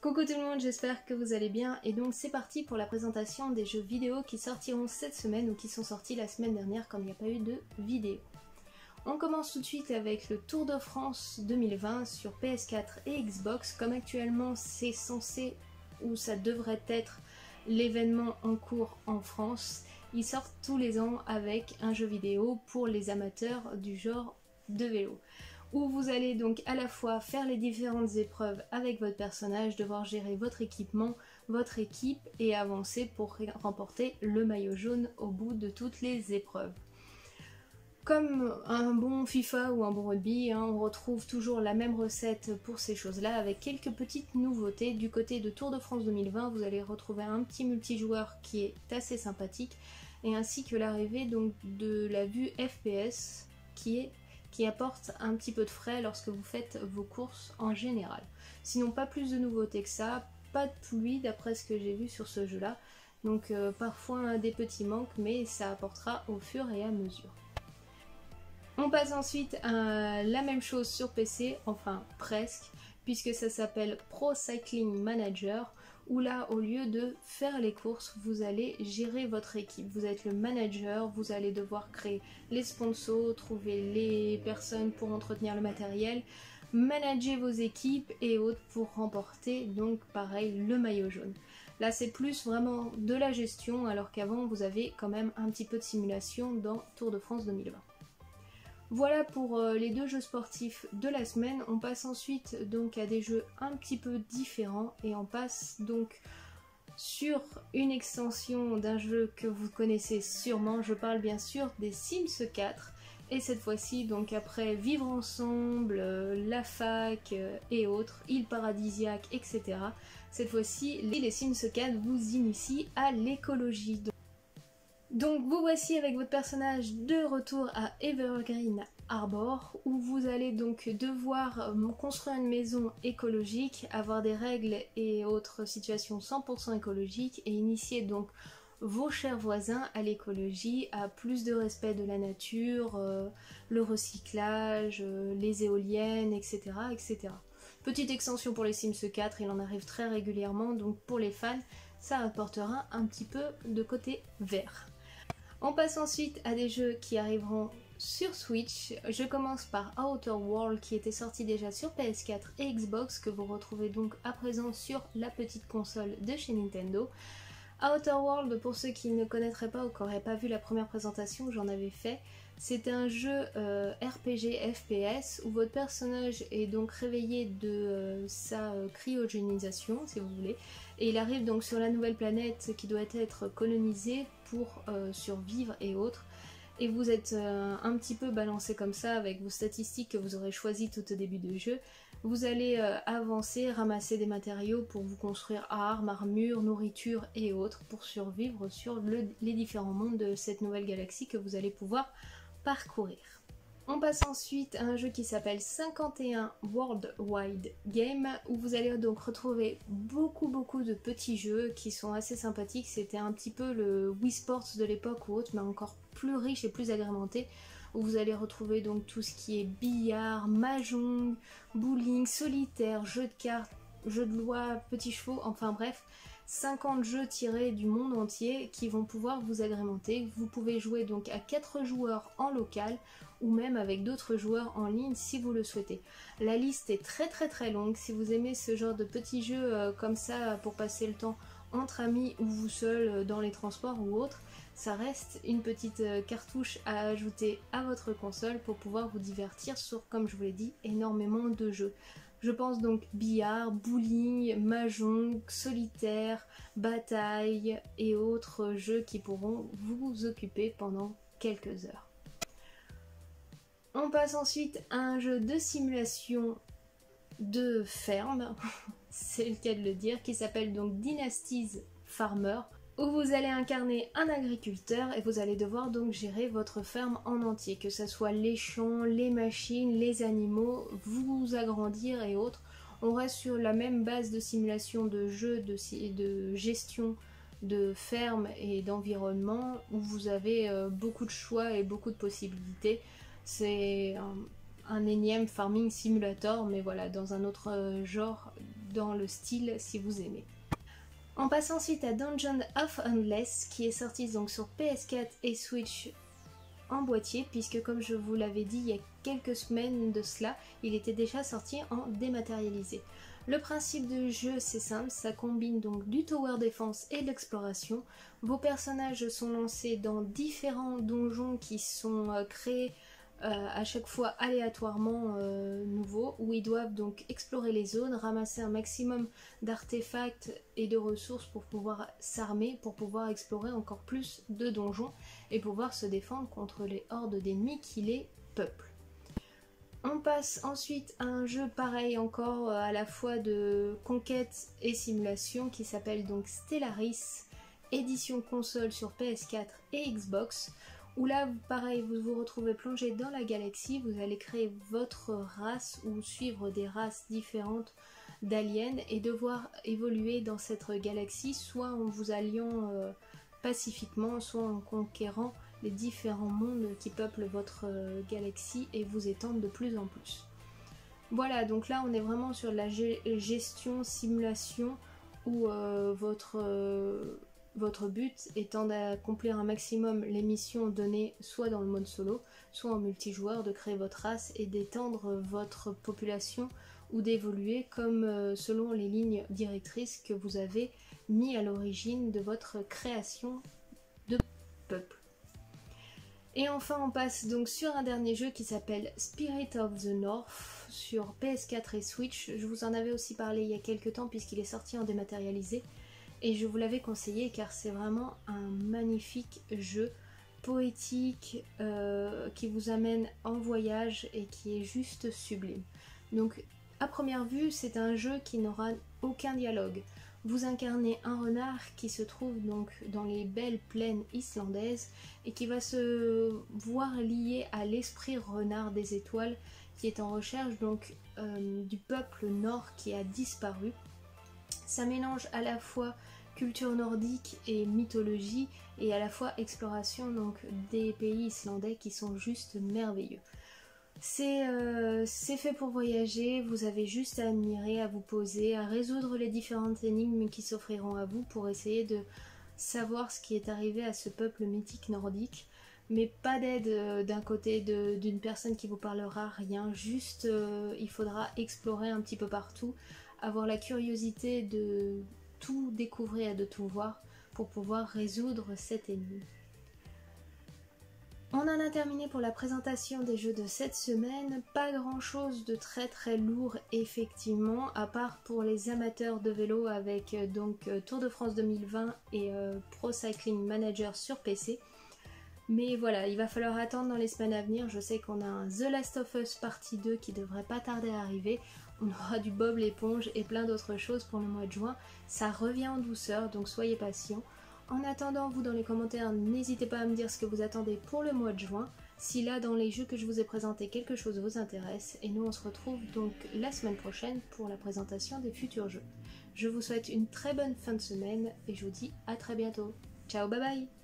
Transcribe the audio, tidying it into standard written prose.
Coucou tout le monde, j'espère que vous allez bien et donc c'est parti pour la présentation des jeux vidéo qui sortiront cette semaine ou qui sont sortis la semaine dernière comme il n'y a pas eu de vidéo. On commence tout de suite avec le Tour de France 2020 sur PS4 et Xbox. Comme actuellement c'est censé ou ça devrait être l'événement en cours en France, ils sortent tous les ans avec un jeu vidéo pour les amateurs du genre de vélo, où vous allez donc à la fois faire les différentes épreuves avec votre personnage, devoir gérer votre équipement, votre équipe et avancer pour remporter le maillot jaune au bout de toutes les épreuves. Comme un bon FIFA ou un bon rugby, on retrouve toujours la même recette pour ces choses-là avec quelques petites nouveautés. Du côté de Tour de France 2020, vous allez retrouver un petit multijoueur qui est assez sympathique et ainsi que l'arrivée donc de la vue FPS qui apporte un petit peu de frais lorsque vous faites vos courses en général. Sinon pas plus de nouveautés que ça, pas de pluie d'après ce que j'ai vu sur ce jeu là, donc parfois des petits manques mais ça apportera au fur et à mesure. On passe ensuite à la même chose sur PC, enfin presque, puisque ça s'appelle Pro Cycling Manager, où là, au lieu de faire les courses, vous allez gérer votre équipe. Vous êtes le manager, vous allez devoir créer les sponsors, trouver les personnes pour entretenir le matériel, manager vos équipes et autres pour remporter, donc pareil, le maillot jaune. Là, c'est plus vraiment de la gestion, alors qu'avant, vous avez quand même un petit peu de simulation dans Tour de France 2020. Voilà pour les deux jeux sportifs de la semaine. On passe ensuite donc à des jeux un petit peu différents et on passe donc sur une extension d'un jeu que vous connaissez sûrement. Je parle bien sûr des Sims 4 et cette fois-ci donc après Vivre Ensemble, la fac et autres, île paradisiaque, etc. Cette fois-ci les Sims 4 vous initient à l'écologie. Donc vous voici avec votre personnage de retour à Evergreen Harbor, où vous allez donc devoir construire une maison écologique, avoir des règles et autres situations 100% écologiques et initier donc vos chers voisins à l'écologie, à plus de respect de la nature, le recyclage, les éoliennes, etc., etc. Petite extension pour les Sims 4, il en arrive très régulièrement, donc pour les fans, ça apportera un petit peu de côté vert. On passe ensuite à des jeux qui arriveront sur Switch. Je commence par Outer World qui était sorti déjà sur PS4 et Xbox, que vous retrouvez donc à présent sur la petite console de chez Nintendo. Outer World, pour ceux qui ne connaîtraient pas ou qui n'auraient pas vu la première présentation que j'en avais fait, c'est un jeu RPG FPS où votre personnage est donc réveillé de sa cryogénisation, si vous voulez, et il arrive donc sur la nouvelle planète qui doit être colonisée pour survivre et autres. Et vous êtes un petit peu balancé comme ça avec vos statistiques que vous aurez choisies tout au début du jeu. Vous allez avancer, ramasser des matériaux pour vous construire armes, armures, nourriture et autres pour survivre sur les différents mondes de cette nouvelle galaxie que vous allez pouvoir parcourir. On passe ensuite à un jeu qui s'appelle 51 Worldwide Game, où vous allez donc retrouver beaucoup de petits jeux qui sont assez sympathiques. C'était un petit peu le Wii Sports de l'époque ou autre, mais encore plus riche et plus agrémenté, où vous allez retrouver donc tout ce qui est billard, mahjong, bowling, solitaire, jeux de cartes, jeux de loi, petits chevaux, enfin bref, 50 jeux tirés du monde entier qui vont pouvoir vous agrémenter. Vous pouvez jouer donc à 4 joueurs en local ou même avec d'autres joueurs en ligne si vous le souhaitez. La liste est très longue. Si vous aimez ce genre de petits jeux comme ça pour passer le temps entre amis ou vous seul dans les transports ou autres, ça reste une petite cartouche à ajouter à votre console pour pouvoir vous divertir sur, comme je vous l'ai dit, énormément de jeux. Je pense donc billard, bowling, mahjong, solitaire, bataille et autres jeux qui pourront vous occuper pendant quelques heures. On passe ensuite à un jeu de simulation de ferme, c'est le cas de le dire, qui s'appelle donc Dynasty's Farmer, où vous allez incarner un agriculteur et vous allez devoir donc gérer votre ferme en entier, que ce soit les champs, les machines, les animaux, vous agrandir et autres. On reste sur la même base de simulation de jeu, de gestion de ferme et d'environnement, où vous avez beaucoup de choix et beaucoup de possibilités. C'est un énième farming simulator, mais voilà, dans un autre genre dans le style si vous aimez. On passe ensuite à Dungeon of Endless qui est sorti donc sur PS4 et Switch en boîtier, puisque comme je vous l'avais dit il y a quelques semaines de cela, il était déjà sorti en dématérialisé. Le principe du jeu c'est simple, ça combine donc du tower defense et de l'exploration. Vos personnages sont lancés dans différents donjons qui sont créés à chaque fois aléatoirement nouveaux, où ils doivent donc explorer les zones, ramasser un maximum d'artefacts et de ressources pour pouvoir s'armer, pour pouvoir explorer encore plus de donjons et pouvoir se défendre contre les hordes d'ennemis qui les peuplent. On passe ensuite à un jeu pareil encore à la fois de conquête et simulation qui s'appelle donc Stellaris, édition console sur PS4 et Xbox, où là pareil vous vous retrouvez plongé dans la galaxie, vous allez créer votre race ou suivre des races différentes d'aliens et devoir évoluer dans cette galaxie, soit en vous alliant pacifiquement, soit en conquérant les différents mondes qui peuplent votre galaxie et vous étendent de plus en plus. Voilà, donc là on est vraiment sur la gestion, simulation, où votre but étant d'accomplir un maximum les missions données soit dans le mode solo, soit en multijoueur, de créer votre race et d'étendre votre population ou d'évoluer comme selon les lignes directrices que vous avez mis à l'origine de votre création de peuple. Et enfin on passe donc sur un dernier jeu qui s'appelle Spirit of the North sur PS4 et Switch. Je vous en avais aussi parlé il y a quelques temps puisqu'il est sorti en dématérialisé et je vous l'avais conseillé car c'est vraiment un magnifique jeu poétique qui vous amène en voyage et qui est juste sublime. Donc à première vue c'est un jeu qui n'aura aucun dialogue. Vous incarnez un renard qui se trouve donc dans les belles plaines islandaises et qui va se voir lié à l'esprit renard des étoiles qui est en recherche donc du peuple nord qui a disparu. Ça mélange à la fois culture nordique et mythologie et à la fois exploration donc des pays islandais qui sont juste merveilleux. C'est fait pour voyager, vous avez juste à admirer, à vous poser, à résoudre les différentes énigmes qui s'offriront à vous pour essayer de savoir ce qui est arrivé à ce peuple mythique nordique. Mais pas d'aide d'un côté d'une personne qui vous parlera, rien, juste il faudra explorer un petit peu partout, avoir la curiosité de tout découvrir et de tout voir pour pouvoir résoudre cette énigme. On en a terminé pour la présentation des jeux de cette semaine, pas grand chose de très lourd effectivement, à part pour les amateurs de vélo avec donc Tour de France 2020 et Pro Cycling Manager sur PC. Mais voilà, il va falloir attendre dans les semaines à venir, je sais qu'on a un The Last of Us partie 2 qui devrait pas tarder à arriver, on aura du Bob l'éponge et plein d'autres choses pour le mois de juin, ça revient en douceur donc soyez patients. En attendant, vous dans les commentaires, n'hésitez pas à me dire ce que vous attendez pour le mois de juin, si là dans les jeux que je vous ai présentés quelque chose vous intéresse, et nous on se retrouve donc la semaine prochaine pour la présentation des futurs jeux. Je vous souhaite une très bonne fin de semaine et je vous dis à très bientôt. Ciao, bye bye!